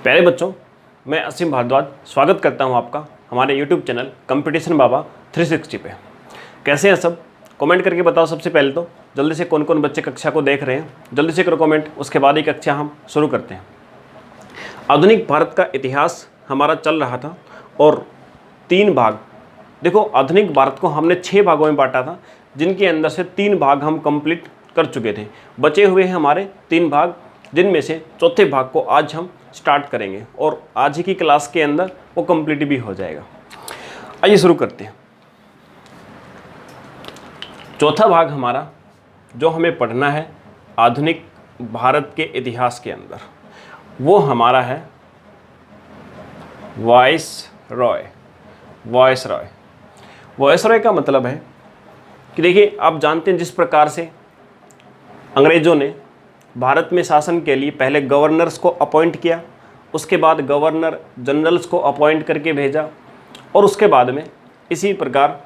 प्यारे बच्चों, मैं असीम भारद्वाज स्वागत करता हूं आपका हमारे YouTube चैनल कंपटीशन बाबा 360 पे। कैसे हैं सब? कमेंट करके बताओ। सबसे पहले तो जल्दी से कौन कौन बच्चे कक्षा को देख रहे हैं, जल्दी से करो कमेंट। उसके बाद ही कक्षा हम शुरू करते हैं। आधुनिक भारत का इतिहास हमारा चल रहा था और 3 भाग, देखो आधुनिक भारत को हमने 6 भागों में बांटा था, जिनके अंदर से 3 भाग हम कंप्लीट कर चुके थे। बचे हुए हैं हमारे 3 भाग, जिनमें से चौथे भाग को आज हम स्टार्ट करेंगे और आज ही की क्लास के अंदर वो कंप्लीट भी हो जाएगा। आइए शुरू करते हैं। चौथा भाग हमारा जो हमें पढ़ना है आधुनिक भारत के इतिहास के अंदर, वो हमारा है वाइसरॉय। वाइसरॉय का मतलब है कि देखिए, आप जानते हैं जिस प्रकार से अंग्रेज़ों ने भारत में शासन के लिए पहले गवर्नर्स को अपॉइंट किया, उसके बाद गवर्नर जनरल्स को अपॉइंट करके भेजा और उसके बाद में इसी प्रकार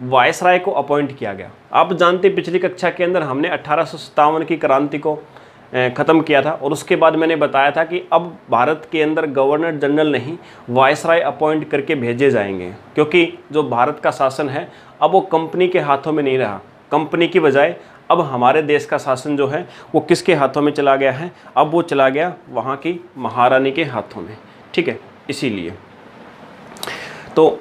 वायसराय को अपॉइंट किया गया। आप जानते हैं पिछली कक्षा के अंदर हमने 1857 की क्रांति को ख़त्म किया था और उसके बाद मैंने बताया था कि अब भारत के अंदर गवर्नर जनरल नहीं, वायसराय अपॉइंट करके भेजे जाएंगे, क्योंकि जो भारत का शासन है अब वो कंपनी के हाथों में नहीं रहा। कंपनी की बजाय अब हमारे देश का शासन जो है वो किसके हाथों में चला गया है? अब वो चला गया वहाँ की महारानी के हाथों में। ठीक है, इसीलिए तो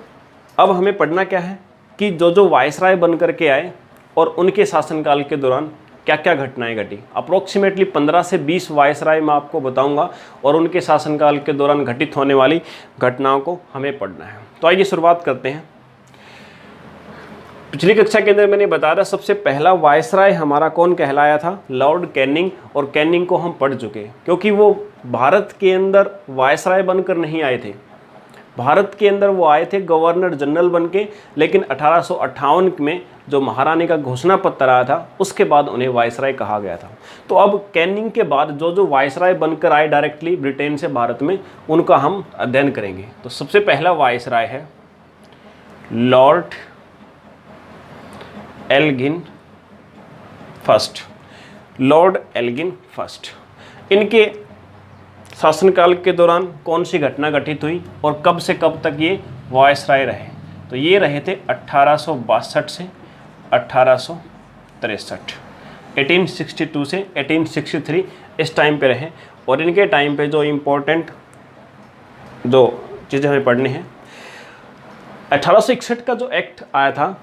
अब हमें पढ़ना क्या है कि जो वायसराय बन करके आए और उनके शासनकाल के दौरान क्या क्या घटनाएं घटी। अप्रोक्सीमेटली 15 से 20 वायसराय मैं आपको बताऊंगा और उनके शासनकाल के दौरान घटित होने वाली घटनाओं को हमें पढ़ना है। तो आइए शुरुआत करते हैं। पिछली कक्षा के अंदर मैंने बताया था सबसे पहला वायसराय हमारा कौन कहलाया था? Lord Canning. और कैनिंग को हम पढ़ चुके हैं, क्योंकि वो भारत के अंदर वायसराय बनकर नहीं आए थे। भारत के अंदर वो आए थे गवर्नर जनरल बन के, लेकिन 1858 में जो महारानी का घोषणा पत्र आया था उसके बाद उन्हें वायसराय कहा गया था। तो अब कैनिंग के बाद जो वायसराय बनकर आए डायरेक्टली ब्रिटेन से भारत में, उनका हम अध्ययन करेंगे। तो सबसे पहला वायसराय है Lord Elgin first. Lord Elgin first, इनके शासनकाल के दौरान कौन सी घटना घटित हुई और कब से कब तक ये वायसराय रहे? तो ये रहे थे 1862 से 1863, 1862 से 1863 इस टाइम पे रहे। और इनके टाइम पे जो इम्पोर्टेंट जो चीज़ें हमें पढ़नी है, 1861 का जो एक्ट आया था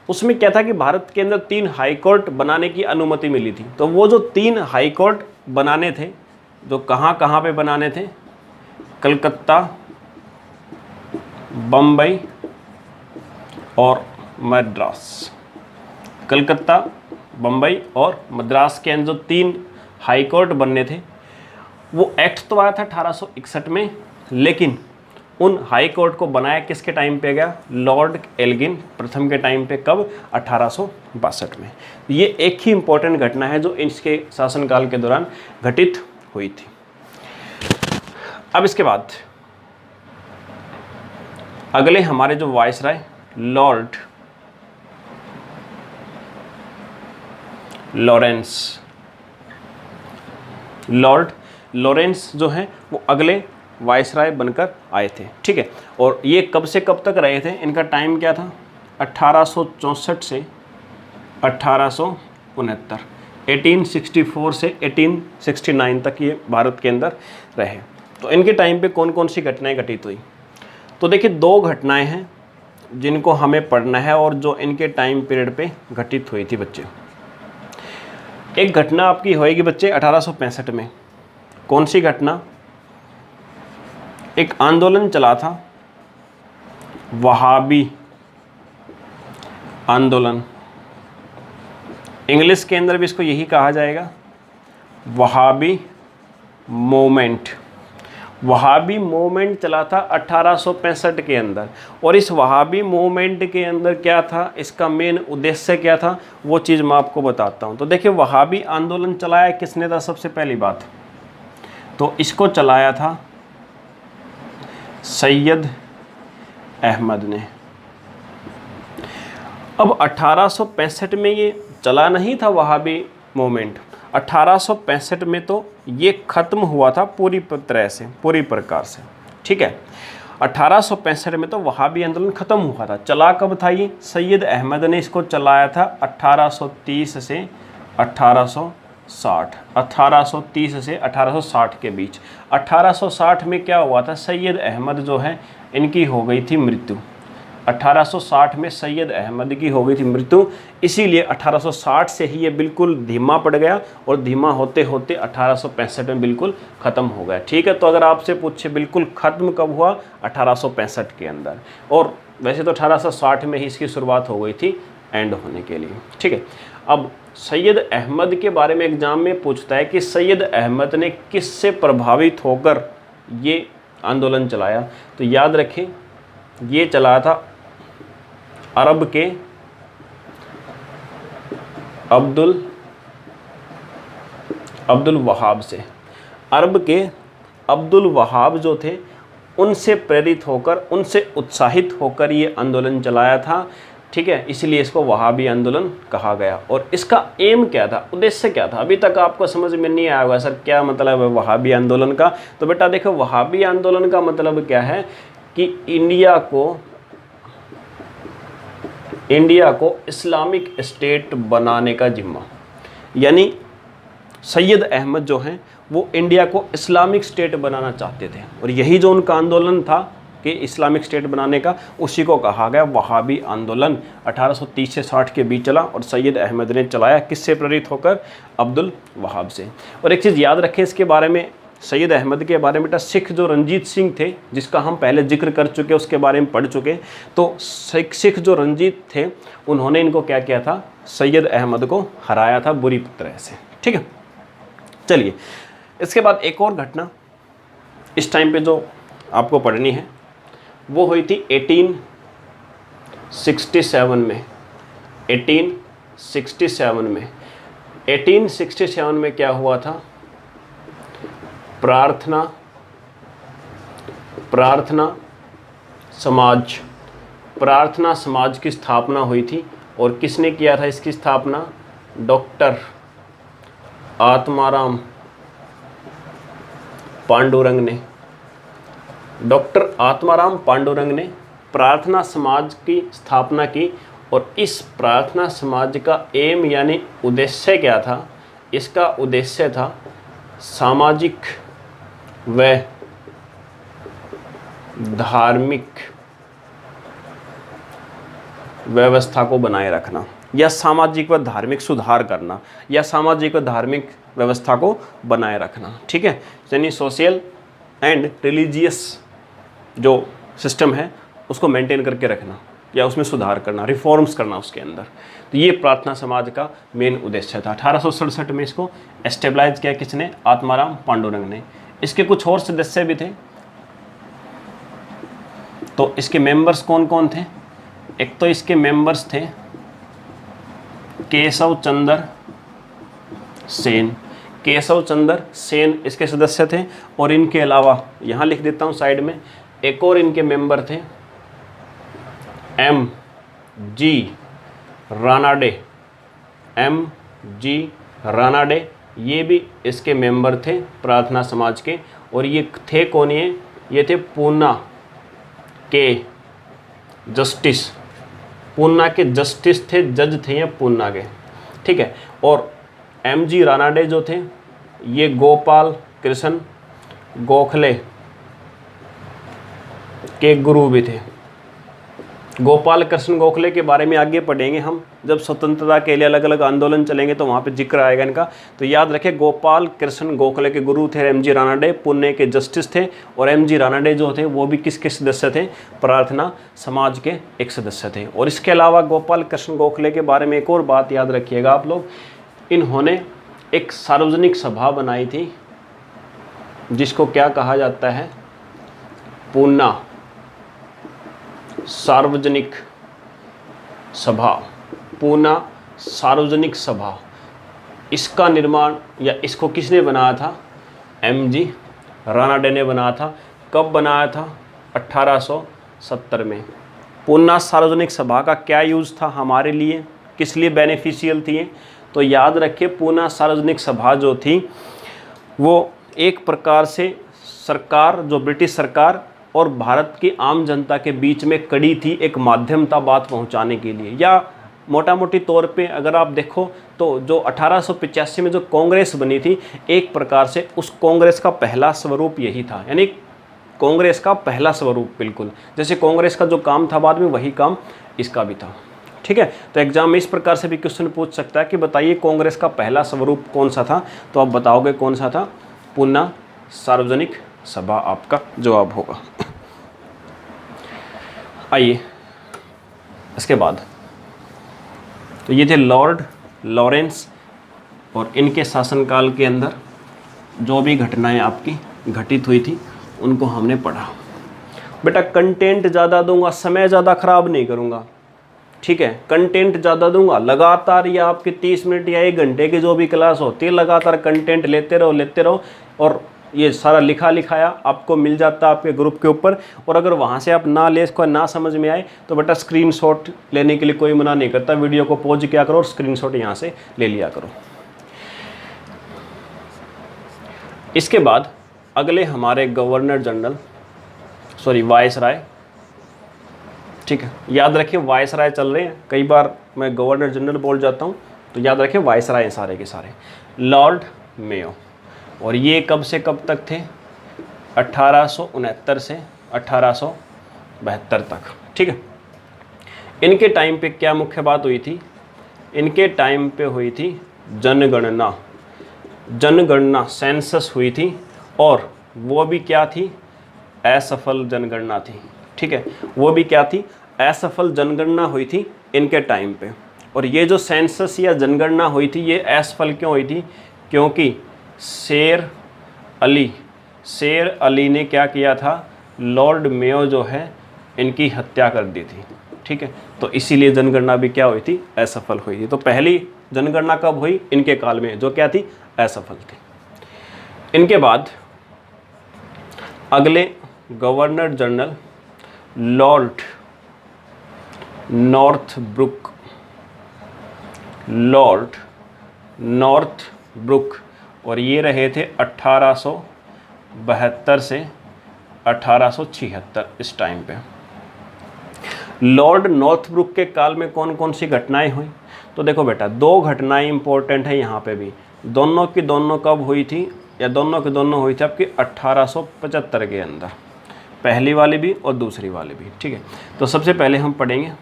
उसमें क्या था कि भारत के अंदर 3 हाई कोर्ट बनाने की अनुमति मिली थी। तो वो जो 3 हाई कोर्ट बनाने थे, जो कहाँ कहाँ पे बनाने थे? कलकत्ता, बम्बई और मद्रास। कलकत्ता, बम्बई और मद्रास के अंदर जो 3 हाई कोर्ट बनने थे, वो एक्ट तो आया था 1861 में, लेकिन उन हाई कोर्ट को बनाया किसके टाइम पे गया? लॉर्ड एल्गिन प्रथम के टाइम पे। कब? 1862 में। ये एक ही इम्पोर्टेंट घटना है जो इसके शासनकाल के दौरान घटित हुई थी। अब इसके बाद अगले हमारे जो viceroy Lord Lawrence. Lord Lawrence जो हैं वो अगले वायसराय बनकर आए थे। ठीक है, और ये कब से कब तक रहे थे? इनका टाइम क्या था? 1864 से 1869, 1864 से 1869 तक ये भारत के अंदर रहे। तो इनके टाइम पे कौन कौन सी घटनाएं घटित हुई? तो देखिए 2 घटनाएं हैं जिनको हमें पढ़ना है और जो इनके टाइम पीरियड पे घटित हुई थी बच्चे। एक घटना आपकी होएगी बच्चे 1865 में। कौन सी घटना? एक आंदोलन चला था, वहाबी आंदोलन। इंग्लिश के अंदर भी इसको यही कहा जाएगा, वहाबी मूवमेंट। वहाबी मूवमेंट चला था 1865 के अंदर। और इस वहाबी मूवमेंट के अंदर क्या था, इसका मेन उद्देश्य क्या था, वो चीज़ मैं आपको बताता हूँ। तो देखिए वहाबी आंदोलन चलाया किसने था? सबसे पहली बात तो इसको चलाया था सैयद अहमद ने। अब 1865 में ये चला नहीं था वहाबी मूवमेंट, 1865 में तो ये ख़त्म हुआ था पूरी तरह से, पूरी प्रकार से, ठीक है। 1865 में तो वहाबी आंदोलन ख़त्म हुआ था। चला कब था ये? सैयद अहमद ने इसको चलाया था 1830 से 1860, 1830 से 1860 के बीच। 1860 में क्या हुआ था? सैयद अहमद जो है इनकी हो गई थी मृत्यु। 1860 में सैयद अहमद की हो गई थी मृत्यु, इसीलिए 1860 से ही ये बिल्कुल धीमा पड़ गया और धीमा होते होते 1865 में बिल्कुल ख़त्म हो गया, ठीक है। तो अगर आपसे पूछे बिल्कुल ख़त्म कब हुआ? 1865 के अंदर, और वैसे तो 1860 में ही इसकी शुरुआत हो गई थी एंड होने के लिए, ठीक है। अब सैयद अहमद के बारे में एग्ज़ाम में पूछता है कि सैयद अहमद ने किससे प्रभावित होकर ये आंदोलन चलाया, तो याद रखें ये चलाया था अरब के अब्दुल वहाब से। अरब के अब्दुल वहाब जो थे उनसे प्रेरित होकर, उनसे उत्साहित होकर ये आंदोलन चलाया था, ठीक है। इसलिए इसको वहाबी आंदोलन कहा गया। और इसका एम क्या था, उद्देश्य क्या था? अभी तक आपको समझ में नहीं आया होगा सर क्या मतलब है वहाबी आंदोलन का। तो बेटा देखो, वहाबी आंदोलन का मतलब क्या है कि इंडिया को इस्लामिक स्टेट बनाने का जिम्मा, यानी सैयद अहमद जो हैं वो इंडिया को इस्लामिक स्टेट बनाना चाहते थे, और यही जो उनका आंदोलन था कि इस्लामिक स्टेट बनाने का, उसी को कहा गया वहाबी आंदोलन। 1830 से 60 के बीच चला और सैयद अहमद ने चलाया, किससे प्रेरित होकर? अब्दुल वहाब से। और एक चीज़ याद रखें इसके बारे में, सैयद अहमद के बारे में बेटा, सिख जो रंजीत सिंह थे जिसका हम पहले जिक्र कर चुके, उसके बारे में पढ़ चुके, तो सिख जो रंजीत थे उन्होंने इनको क्या किया था? सैयद अहमद को हराया था बुरी तरह से, ठीक है। चलिए, इसके बाद एक और घटना इस टाइम पे जो आपको पढ़नी है वो हुई थी 1867 में। 1867 में क्या हुआ था? प्रार्थना समाज की स्थापना हुई थी। और किसने किया था इसकी स्थापना? डॉक्टर आत्माराम पांडुरंग ने। डॉक्टर आत्माराम पांडुरंग ने प्रार्थना समाज की स्थापना की। और इस प्रार्थना समाज का एम यानी उद्देश्य क्या था? इसका उद्देश्य था सामाजिक व धार्मिक व्यवस्था को बनाए रखना, या सामाजिक व धार्मिक सुधार करना, या सामाजिक व धार्मिक व्यवस्था को बनाए रखना, ठीक है। यानी सोशल एंड रिलीजियस जो सिस्टम है उसको मेंटेन करके रखना, या उसमें सुधार करना, रिफॉर्म्स करना उसके अंदर। तो ये प्रार्थना समाज का मेन उद्देश्य था। 1867 में इसको एस्टेब्लाइज किया किसने? आत्माराम पांडुरंग ने। इसके कुछ और सदस्य भी थे, तो इसके मेंबर्स कौन कौन थे? एक तो इसके मेंबर्स थे केशव चंद्र सेन इसके सदस्य थे। और इनके अलावा यहाँ लिख देता हूँ साइड में, एक और इनके मेंबर थे M.G. रानाडे, ये भी इसके मेंबर थे प्रार्थना समाज के। और ये थे कौन? ये थे पूना के जस्टिस थे, जज थे ये पूना के, ठीक है। और M.G. रानाडे जो थे ये गोपाल कृष्ण गोखले के गुरु भी थे। गोपाल कृष्ण गोखले के बारे में आगे पढ़ेंगे हम, जब स्वतंत्रता के लिए अलग अलग आंदोलन चलेंगे तो वहाँ पे जिक्र आएगा इनका। तो याद रखें, गोपाल कृष्ण गोखले के गुरु थे M.G. रानाडे, पुणे के जस्टिस थे। और M.G. रानाडे जो थे वो भी किसके सदस्य थे? प्रार्थना समाज के एक सदस्य थे। और इसके अलावा गोपाल कृष्ण गोखले के बारे में एक और बात याद रखिएगा आप लोग, इन्होंने एक सार्वजनिक सभा बनाई थी जिसको क्या कहा जाता है? पूना सार्वजनिक सभा। इसका निर्माण या इसको किसने बनाया था? M.G. रानाडे ने बनाया था। कब बनाया था? 1870 में। पूना सार्वजनिक सभा का क्या यूज़ था हमारे लिए, किस लिए बेनिफिशियल थी? तो याद रखिए पूना सार्वजनिक सभा जो थी वो एक प्रकार से सरकार, जो ब्रिटिश सरकार और भारत की आम जनता के बीच में कड़ी थी, एक माध्यम था बात पहुंचाने के लिए। या मोटा मोटी तौर पे अगर आप देखो तो जो 1885 में जो कांग्रेस बनी थी, एक प्रकार से उस कांग्रेस का पहला स्वरूप यही था, यानी कांग्रेस का पहला स्वरूप। बिल्कुल जैसे कांग्रेस का जो काम था बाद में, वही काम इसका भी था। ठीक है, तो एग्जाम में इस प्रकार से भी क्वेश्चन पूछ सकता है कि बताइए कांग्रेस का पहला स्वरूप कौन सा था, तो आप बताओगे कौन सा था, पूना सार्वजनिक सभा आपका जवाब होगा। आइए इसके बाद, तो ये थे लॉर्ड लॉरेंस, और इनके शासनकाल के अंदर जो भी घटनाएं आपकी घटित हुई थी उनको हमने पढ़ा। बेटा कंटेंट ज़्यादा दूंगा, समय ज़्यादा ख़राब नहीं करूंगा। ठीक है, कंटेंट ज़्यादा दूंगा, लगातार ये आपके 30 मिनट या 1 घंटे की जो भी क्लास होती है, लगातार कंटेंट लेते रहो, और ये सारा लिखा लिखाया आपको मिल जाता है आपके ग्रुप के ऊपर। और अगर वहाँ से आप ना ले इसको, ना समझ में आए, तो बेटा स्क्रीनशॉट लेने के लिए कोई मना नहीं करता, वीडियो को पॉज किया करो और स्क्रीनशॉट यहाँ से ले लिया करो। इसके बाद अगले हमारे गवर्नर जनरल, सॉरी वायसराय। ठीक है, याद रखिए वायसराय चल रहे हैं, कई बार मैं गवर्नर जनरल बोल जाता हूँ, तो याद रखिए वायसराय सारे के सारे। लॉर्ड मेयो, और ये कब से कब तक थे, 1869 से 1872 तक। ठीक है, इनके टाइम पे क्या मुख्य बात हुई थी, इनके टाइम पे हुई थी जनगणना, सेंसस हुई थी, और वो भी क्या थी, असफल जनगणना थी। ठीक है, वो भी क्या थी, असफल जनगणना हुई थी इनके टाइम पे। और ये जो सेंसस या जनगणना हुई थी ये असफल क्यों हुई थी, क्योंकि शेर अली ने क्या किया था, लॉर्ड मेयो जो है इनकी हत्या कर दी थी। ठीक है, तो इसीलिए जनगणना भी क्या हुई थी, असफल हुई थी। तो पहली जनगणना कब हुई, इनके काल में, जो क्या थी, असफल थी। इनके बाद अगले गवर्नर जनरल लॉर्ड नॉर्थब्रुक, और ये रहे थे 1872 से 1876 इस टाइम पे। लॉर्ड नॉर्थब्रुक के काल में कौन कौन सी घटनाएं हुई, तो देखो बेटा 2 घटनाएं इंपॉर्टेंट है यहाँ पे भी, दोनों की दोनों कब हुई थी, या दोनों की दोनों हुई थी आपकी 1875 के अंदर, पहली वाली भी और दूसरी वाली भी। ठीक है, तो सबसे पहले हम पढ़ेंगे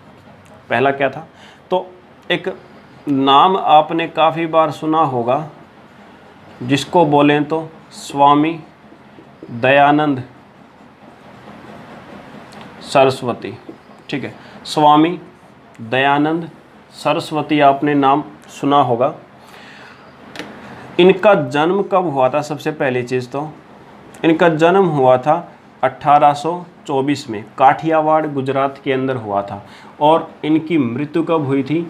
पहला क्या था। तो एक नाम आपने काफ़ी बार सुना होगा, जिसको बोलें तो स्वामी दयानंद सरस्वती। ठीक है, स्वामी दयानंद सरस्वती आपने नाम सुना होगा। इनका जन्म कब हुआ था, सबसे पहली चीज़ तो इनका जन्म हुआ था 1824 में, काठियावाड़ गुजरात के अंदर हुआ था। और इनकी मृत्यु कब हुई थी,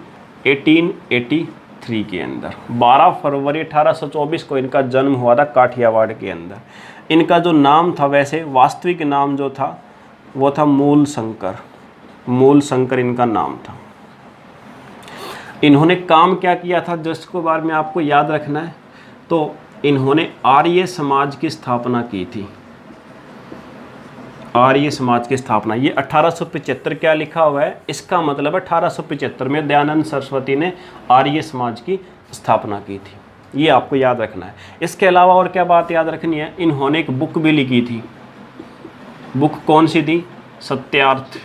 1883 के अंदर, 12 फरवरी 1824 को इनका जन्म हुआ था काठियावाड़ के अंदर। इनका जो नाम था, वैसे वास्तविक नाम जो था वो था मूल शंकर इनका नाम था। इन्होंने काम क्या किया था, जिसके बारे में आपको याद रखना है, तो इन्होंने आर्य समाज की स्थापना की थी। आर्य समाज की स्थापना, ये 1875 क्या लिखा हुआ है, इसका मतलब 1875 में दयानंद सरस्वती ने आर्य समाज की स्थापना की थी, ये आपको याद रखना है। इसके अलावा और क्या बात याद रखनी है, इन्होंने एक बुक भी लिखी थी। बुक कौन सी थी, सत्यार्थ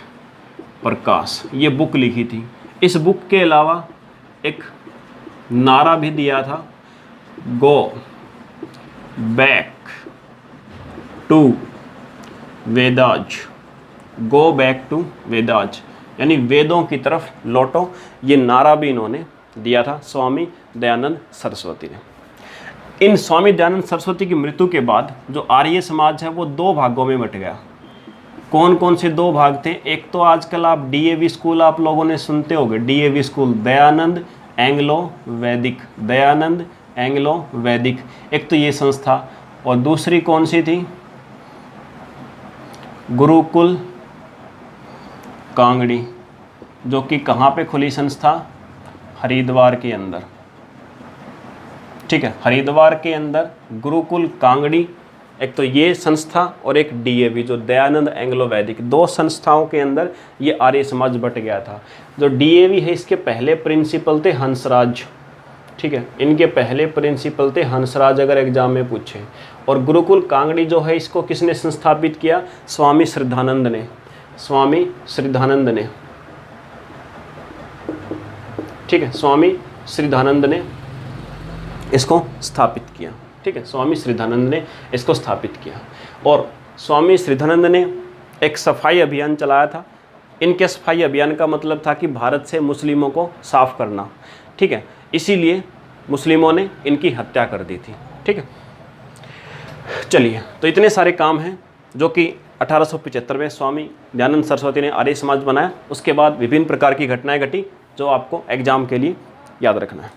प्रकाश, ये बुक लिखी थी। इस बुक के अलावा एक नारा भी दिया था, go back to Vedas, go back to Vedas, यानी वेदों की तरफ लौटो, ये नारा भी इन्होंने दिया था स्वामी दयानंद सरस्वती ने। इन स्वामी दयानंद सरस्वती की मृत्यु के बाद जो आर्य समाज है वो 2 भागों में बट गया। कौन कौन से 2 भाग थे, एक तो आजकल आप डीएवी स्कूल आप लोगों ने सुनते होंगे, डीएवी स्कूल, दयानंद एंग्लो वैदिक, एक तो ये संस्था, और दूसरी कौन सी थी, गुरुकुल कांगड़ी, जो कि कहाँ पे खुली संस्था, हरिद्वार के अंदर। ठीक है। हरिद्वार के अंदर गुरुकुल कांगड़ी, एक तो ये संस्था और एक DAV जो दयानंद एंग्लो वैदिक, दो संस्थाओं के अंदर ये आर्य समाज बट गया था। जो DAV है इसके पहले प्रिंसिपल थे हंसराज, ठीक है, इनके पहले प्रिंसिपल थे हंसराज, अगर एग्जाम में पूछे। और गुरुकुल कांगड़ी जो है इसको किसने संस्थापित किया? स्वामी श्रद्धानंद ने, स्वामी श्रद्धानंद ने, ठीक है, स्वामी श्रद्धानंद ने इसको स्थापित किया, ठीक है, स्वामी श्रद्धानंद ने इसको स्थापित किया। और स्वामी श्रद्धानंद ने एक सफाई अभियान चलाया था। इनके सफाई अभियान का मतलब था कि भारत से मुस्लिमों को साफ करना, ठीक है, इसीलिए मुस्लिमों ने इनकी हत्या कर दी थी, ठीक है। चलिए, तो इतने सारे काम हैं जो कि 1875 में स्वामी दयानंद सरस्वती ने आर्य समाज बनाया। उसके बाद विभिन्न प्रकार की घटनाएं घटी जो आपको एग्जाम के लिए याद रखना है।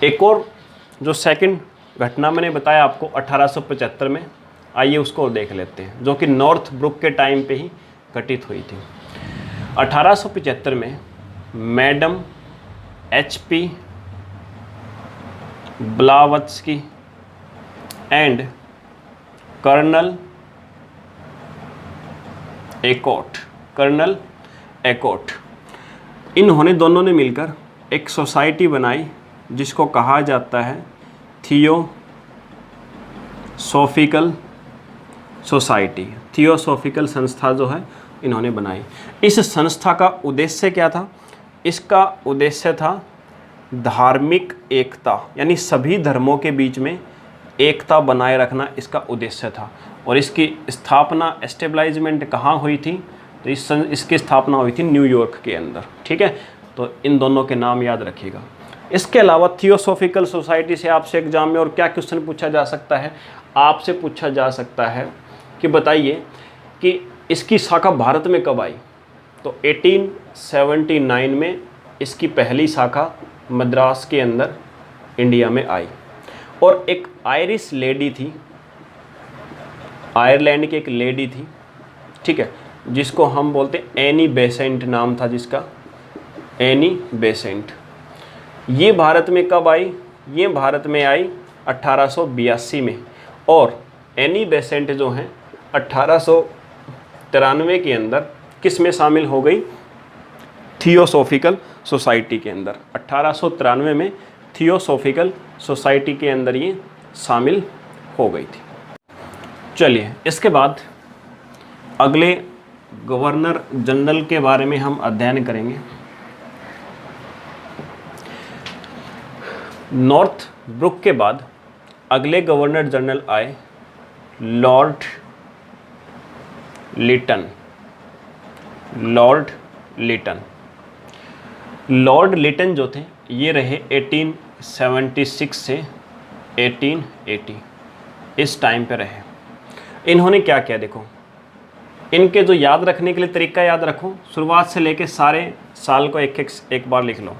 एक और जो सेकंड घटना मैंने बताया आपको 1875 में, आइए उसको देख लेते हैं, जो कि नॉर्थ ब्रुक के टाइम पे ही घटित हुई थी। 1875 में madam HP Blavatsky and colonel Olcott, इन्होंने दोनों ने मिलकर एक सोसाइटी बनाई जिसको कहा जाता है थियोसॉफिकल सोसाइटी। थियोसॉफिकल संस्था जो है इन्होंने बनाई। इस संस्था का उद्देश्य क्या था? इसका उद्देश्य था धार्मिक एकता, यानी सभी धर्मों के बीच में एकता बनाए रखना इसका उद्देश्य था। और इसकी स्थापना, एस्टेब्लिशमेंट कहाँ हुई थी? तो इसकी स्थापना हुई थी न्यूयॉर्क के अंदर, ठीक है। तो इन दोनों के नाम याद रखिएगा। इसके अलावा थियोसॉफिकल सोसाइटी से आपसे एग्जाम में और क्या क्वेश्चन पूछा जा सकता है? आपसे पूछा जा सकता है कि बताइए कि इसकी शाखा भारत में कब आई? तो 1879 में इसकी पहली शाखा मद्रास के अंदर इंडिया में आई। और एक आयरिश लेडी थी, आयरलैंड की एक लेडी थी, ठीक है, जिसको हम बोलते एनी बेसेंट नाम था जिसका, एनी बेसेंट। ये भारत में कब आई? ये भारत में आई 1882 में। और एनी बेसेंट जो हैं 1893 के अंदर किस में शामिल हो गई? थियोसॉफिकल सोसाइटी के अंदर। 1893 में थियोसॉफिकल सोसाइटी के अंदर ये शामिल हो गई थी। चलिए, इसके बाद अगले गवर्नर जनरल के बारे में हम अध्ययन करेंगे। नॉर्थ ब्रुक के बाद अगले गवर्नर जनरल आए लॉर्ड लिटन। लॉर्ड लिटन जो थे ये रहे 1876 से 1880, इस टाइम पे रहे। इन्होंने क्या किया देखो, इनके जो याद रखने के लिए तरीका याद रखो, शुरुआत से लेके सारे साल को एक बार लिख लो।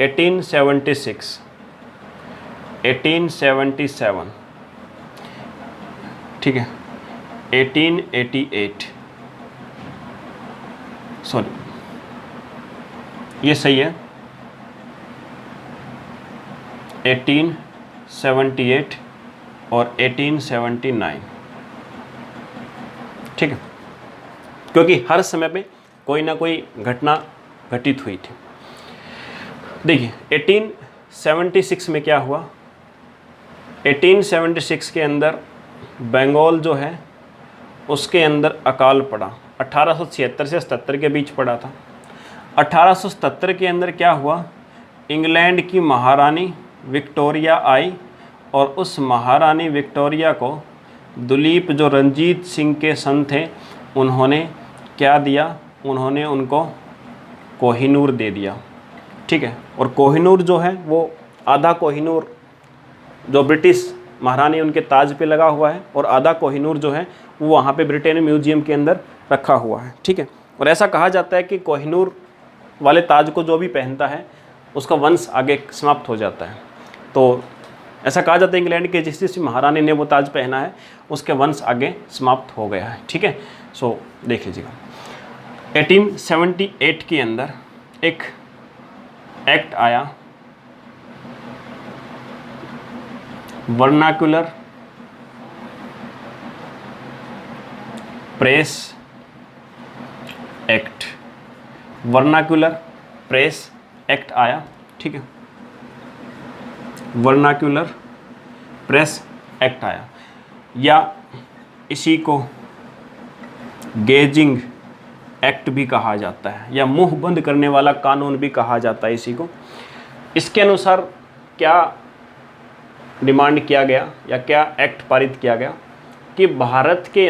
1876, 1877, ठीक है, 1888, सॉरी ये सही है, 1878 और 1879, ठीक है, क्योंकि हर समय पे कोई ना कोई घटना घटित हुई थी। देखिए 1876 में क्या हुआ? 1876 के अंदर बंगाल जो है उसके अंदर अकाल पड़ा। 1876 से 77 के बीच पड़ा था। 1877 के अंदर क्या हुआ? इंग्लैंड की महारानी विक्टोरिया आई और उस महारानी विक्टोरिया को दुलीप जो रंजीत सिंह के सन थे उन्होंने क्या दिया? उन्होंने उनको कोहिनूर दे दिया, ठीक है। और कोहिनूर जो है वो आधा कोहिनूर जो ब्रिटिश महारानी उनके ताज पे लगा हुआ है और आधा कोहिनूर जो है वो वहाँ पे ब्रिटेन म्यूजियम के अंदर रखा हुआ है, ठीक है। और ऐसा कहा जाता है कि कोहिनूर वाले ताज को जो भी पहनता है उसका वंश आगे समाप्त हो जाता है। तो ऐसा कहा जाता है इंग्लैंड के जिस महारानी ने वो ताज पहना है उसके वंश आगे समाप्त हो गया है। ठीक है, सो देख लीजिएगा 1878 के अंदर एक एक्ट आया, vernacular press act. Vernacular press act आया, ठीक है, वर्नाक्युलर प्रेस एक्ट आया, या इसी को गेजिंग एक्ट भी कहा जाता है, या मुंह बंद करने वाला कानून भी कहा जाता है इसी को। इसके अनुसार क्या डिमांड किया गया या क्या एक्ट पारित किया गया कि भारत के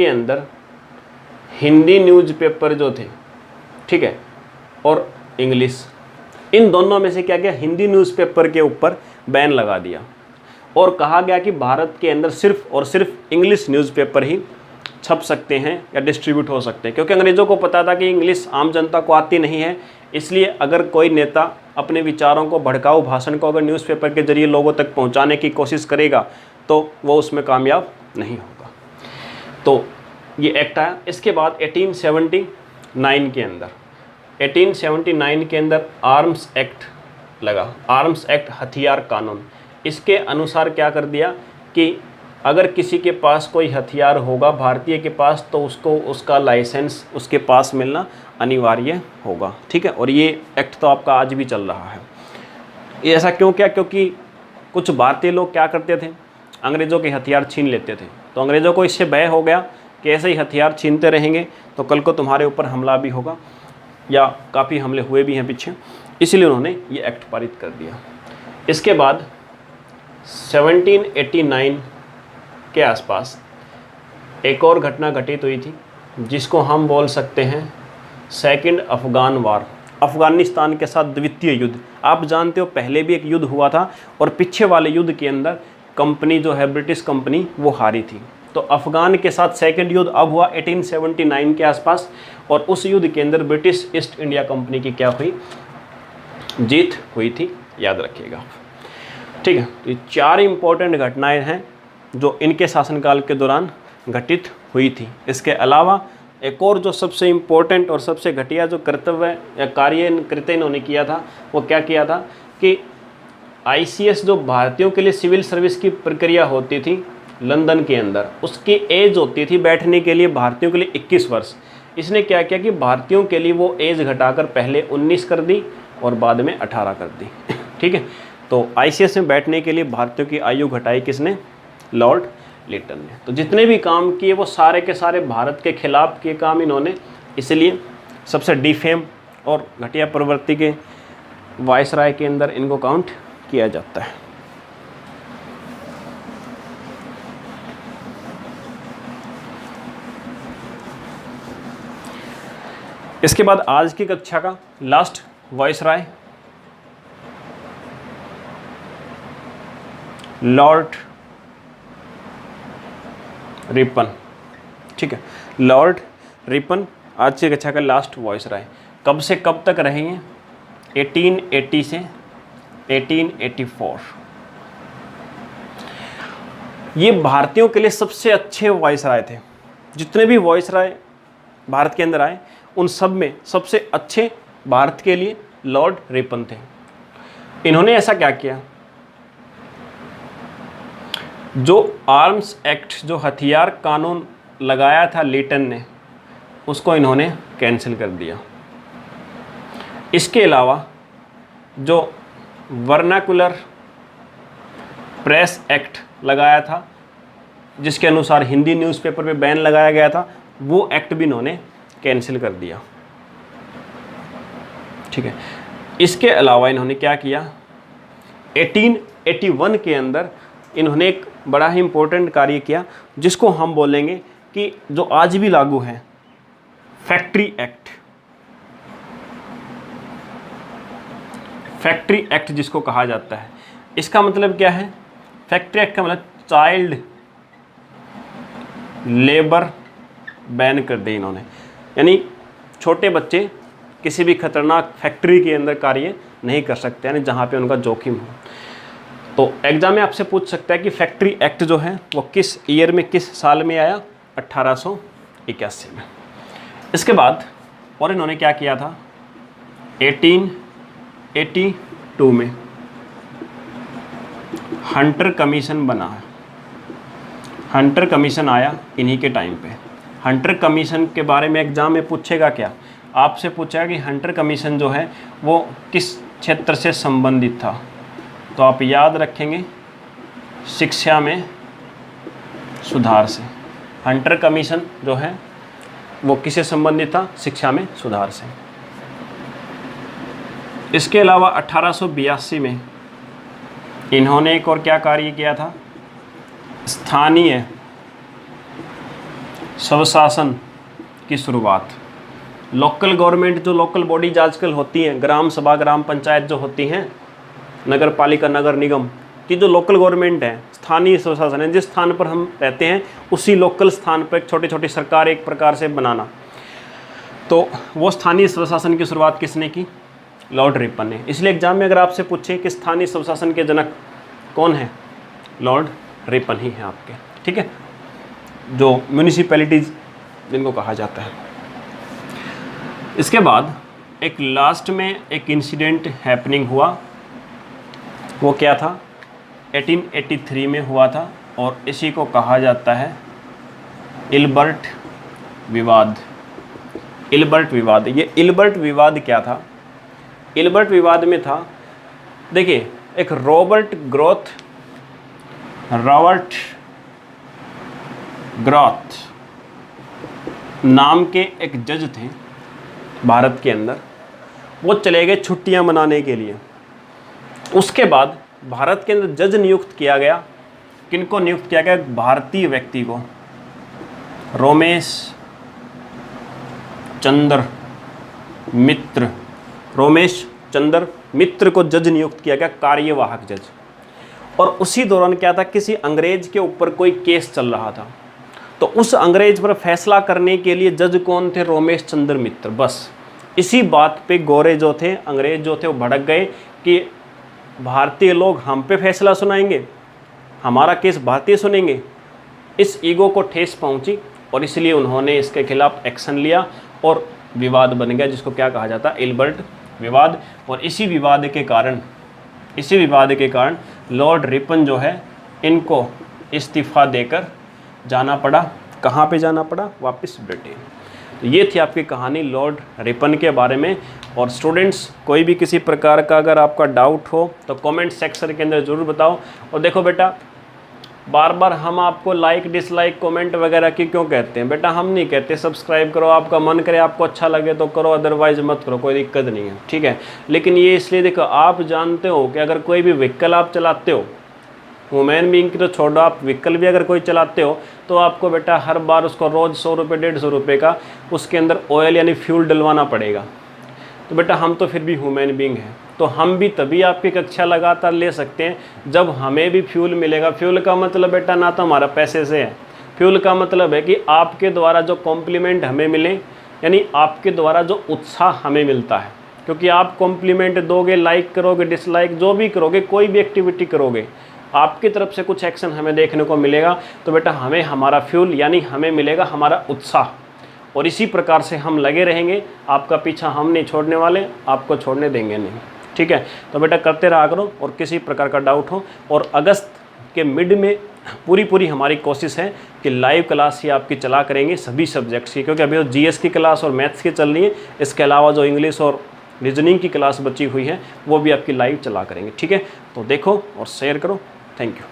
अंदर हिंदी न्यूज़पेपर जो थे, ठीक है, और इंग्लिश, इन दोनों में से क्या किया, हिंदी न्यूज़पेपर के ऊपर बैन लगा दिया और कहा गया कि भारत के अंदर सिर्फ और सिर्फ इंग्लिश न्यूज़पेपर ही छप सकते हैं या डिस्ट्रीब्यूट हो सकते हैं, क्योंकि अंग्रेज़ों को पता था कि इंग्लिश आम जनता को आती नहीं है। इसलिए अगर कोई नेता अपने विचारों को, भड़काऊ भाषण को अगर न्यूज़पेपर के जरिए लोगों तक पहुंचाने की कोशिश करेगा तो वो उसमें कामयाब नहीं होगा। तो ये एक्ट आया। इसके बाद 1879 के अंदर आर्म्स एक्ट लगा, आर्म्स एक्ट, हथियार कानून। इसके अनुसार क्या कर दिया कि अगर किसी के पास कोई हथियार होगा भारतीय के पास तो उसको उसका लाइसेंस उसके पास मिलना अनिवार्य होगा, ठीक है। और ये एक्ट तो आपका आज भी चल रहा है। ये ऐसा क्यों किया? क्योंकि कुछ भारतीय लोग क्या करते थे, अंग्रेज़ों के हथियार छीन लेते थे। तो अंग्रेज़ों को इससे भय हो गया कि ऐसे ही हथियार छीनते रहेंगे तो कल को तुम्हारे ऊपर हमला भी होगा, या काफ़ी हमले हुए भी हैं पीछे, इसलिए उन्होंने ये एक्ट पारित कर दिया। इसके बाद 1789 के आसपास एक और घटना घटित हुई थी जिसको हम बोल सकते हैं सेकंड अफ़गान वार, अफ़गानिस्तान के साथ द्वितीय युद्ध। आप जानते हो पहले भी एक युद्ध हुआ था और पीछे वाले युद्ध के अंदर कंपनी जो है ब्रिटिश कंपनी वो हारी थी। तो अफ़गान के साथ सेकंड युद्ध अब हुआ 1879 के आसपास, और उस युद्ध के अंदर ब्रिटिश ईस्ट इंडिया कंपनी की क्या हुई, जीत हुई थी, याद रखिएगा, ठीक है। तो ये 4 इंपॉर्टेंट घटनाएं हैं जो इनके शासनकाल के दौरान घटित हुई थी। इसके अलावा एक और जो सबसे इम्पोर्टेंट और सबसे घटिया जो कर्तव्य या कार्य कृत्य इन्होंने किया था वो क्या किया था कि ICS जो भारतीयों के लिए सिविल सर्विस की प्रक्रिया होती थी लंदन के अंदर, उसकी एज होती थी बैठने के लिए भारतीयों के लिए 21 वर्ष। इसने क्या किया कि भारतीयों के लिए वो एज घटाकर पहले 19 कर दी और बाद में 18 कर दी, ठीक है। तो ICS में बैठने के लिए भारतीयों की आयु घटाई किसने? लॉर्ड लिटन ने। तो जितने भी काम किए वो सारे के सारे भारत के खिलाफ किए काम इन्होंने, इसलिए सबसे डिफेम और घटिया प्रवृत्ति के वायसराय के अंदर इनको काउंट किया जाता है। इसके बाद आज की कक्षा का लास्ट वायसराय लॉर्ड रिपन, ठीक है। लॉर्ड रिपन आज की कक्षा का लास्ट वायसराय। कब से कब तक रहे हैं? 1880 से 1884। ये भारतीयों के लिए सबसे अच्छे वायसराय थे। जितने भी वायसराय भारत के अंदर आए उन सब में सबसे अच्छे भारत के लिए लॉर्ड रिपन थे। इन्होंने ऐसा क्या किया, जो आर्म्स एक्ट, जो हथियार कानून लगाया था लिटन ने, उसको इन्होंने कैंसिल कर दिया। इसके अलावा जो वर्नाकुलर प्रेस एक्ट लगाया था जिसके अनुसार हिंदी न्यूज़पेपर पे बैन लगाया गया था, वो एक्ट भी इन्होंने कैंसिल कर दिया, ठीक है। इसके अलावा इन्होंने क्या किया, 1881 के अंदर इन्होंने एक बड़ा ही इम्पोर्टेंट कार्य किया जिसको हम बोलेंगे कि जो आज भी लागू है, फैक्ट्री एक्ट। फैक्ट्री एक्ट जिसको कहा जाता है, इसका मतलब क्या है? फैक्ट्री एक्ट का मतलब चाइल्ड लेबर बैन कर दी इन्होंने, यानी छोटे बच्चे किसी भी खतरनाक फैक्ट्री के अंदर कार्य नहीं कर सकते, यानी जहाँ पे उनका जोखिम हो। तो एग्जाम में आपसे पूछ सकता है कि फैक्ट्री एक्ट जो है वो किस ईयर में, किस साल में आया, 1881 में। इसके बाद और इन्होंने क्या किया था, 1882 में हंटर कमीशन बना है। हंटर कमीशन आया इन्हीं के टाइम पे। हंटर कमीशन के बारे में एग्जाम में पूछेगा क्या, आपसे पूछेगा कि हंटर कमीशन जो है वो किस क्षेत्र से संबंधित था, तो आप याद रखेंगे शिक्षा में सुधार से। हंटर कमीशन जो है वो किससे संबंधित था, शिक्षा में सुधार से। इसके अलावा 1882 में इन्होंने एक और क्या कार्य किया था, स्थानीय स्वशासन की शुरुआत। लोकल गवर्नमेंट, जो लोकल बॉडीज आजकल होती हैं, ग्राम सभा, ग्राम पंचायत जो होती हैं, नगर पालिका, नगर निगम की जो लोकल गवर्नमेंट है, स्थानीय स्वशासन है, जिस स्थान पर हम रहते हैं उसी लोकल स्थान पर एक छोटी छोटी सरकार एक प्रकार से बनाना। तो वो स्थानीय स्वशासन की शुरुआत किसने की, लॉर्ड रिपन ने। इसलिए एग्जाम में अगर आपसे पूछे कि स्थानीय स्वशासन के जनक कौन है, लॉर्ड रिपन ही है आपके, ठीक है, जो म्यूनिसिपैलिटीज जिनको कहा जाता है। इसके बाद एक लास्ट में एक इंसिडेंट हैपनिंग हुआ, वो क्या था, 1883 में हुआ था, और इसी को कहा जाता है इल्बर्ट विवाद। इल्बर्ट विवाद, ये इल्बर्ट विवाद क्या था, इल्बर्ट विवाद में था, देखिए एक रॉबर्ट ग्रॉथ नाम के एक जज थे भारत के अंदर, वो चले गए छुट्टियां मनाने के लिए। उसके बाद भारत के अंदर जज नियुक्त किया गया, किनको नियुक्त किया गया, भारतीय व्यक्ति को, रोमेश चंद्र मित्र को जज नियुक्त किया गया, कार्यवाहक जज। और उसी दौरान क्या था, किसी अंग्रेज के ऊपर कोई केस चल रहा था, तो उस अंग्रेज पर फैसला करने के लिए जज कौन थे, रोमेश चंद्र मित्र। बस इसी बात पे गोरे जो थे, अंग्रेज जो थे, वो भड़क गए कि भारतीय लोग हम पे फैसला सुनाएंगे, हमारा केस भारतीय सुनेंगे। इस ईगो को ठेस पहुंची और इसलिए उन्होंने इसके खिलाफ एक्शन लिया और विवाद बन गया, जिसको क्या कहा जाता है, इल्बर्ट विवाद। और इसी विवाद के कारण लॉर्ड रिपन जो है, इनको इस्तीफ़ा देकर जाना पड़ा। कहाँ पे जाना पड़ा, वापस ब्रिटेन। तो ये थी आपकी कहानी लॉर्ड रिपन के बारे में। और स्टूडेंट्स, कोई भी किसी प्रकार का अगर आपका डाउट हो तो कमेंट सेक्शन के अंदर ज़रूर बताओ। और देखो बेटा, बार बार हम आपको लाइक डिसलाइक कमेंट वगैरह की क्यों कहते हैं, बेटा हम नहीं कहते, सब्सक्राइब करो, आपका मन करे, आपको अच्छा लगे तो करो, अदरवाइज मत करो, कोई दिक्कत नहीं है, ठीक है। लेकिन ये इसलिए देखो, आप जानते हो कि अगर कोई भी व्हीकल आप चलाते हो, वुमेन बीइंग की तो छोड़ो, आप व्हीकल भी अगर कोई चलाते हो तो आपको बेटा हर बार उसको रोज़ 100 रुपये 150 रुपये का उसके अंदर ऑयल यानी फ्यूल डलवाना पड़ेगा। तो बेटा हम तो फिर भी ह्यूमन बीइंग हैं, तो हम भी तभी आपकी कक्षा लगातार ले सकते हैं जब हमें भी फ्यूल मिलेगा। फ्यूल का मतलब बेटा ना तो हमारा पैसे से है, फ्यूल का मतलब है कि आपके द्वारा जो कॉम्प्लीमेंट हमें मिले, यानी आपके द्वारा जो उत्साह हमें मिलता है, क्योंकि आप कॉम्प्लीमेंट दोगे, लाइक करोगे, डिसलाइक जो भी करोगे, कोई भी एक्टिविटी करोगे, आपकी तरफ से कुछ एक्शन हमें देखने को मिलेगा, तो बेटा हमें हमारा फ्यूल यानी हमें मिलेगा हमारा उत्साह। और इसी प्रकार से हम लगे रहेंगे, आपका पीछा हम नहीं छोड़ने वाले, आपको छोड़ने देंगे नहीं, ठीक है। तो बेटा करते रहा करो, और किसी प्रकार का डाउट हो, और अगस्त के मिड में पूरी हमारी कोशिश है कि लाइव क्लास ही आपकी चला करेंगे सभी सब्जेक्ट्स की, क्योंकि अभी तो जीएस की क्लास और मैथ्स की चल रही है, इसके अलावा जो इंग्लिश और रीजनिंग की क्लास बची हुई है वो भी आपकी लाइव चला करेंगे, ठीक है। तो देखो और शेयर करो, थैंक यू।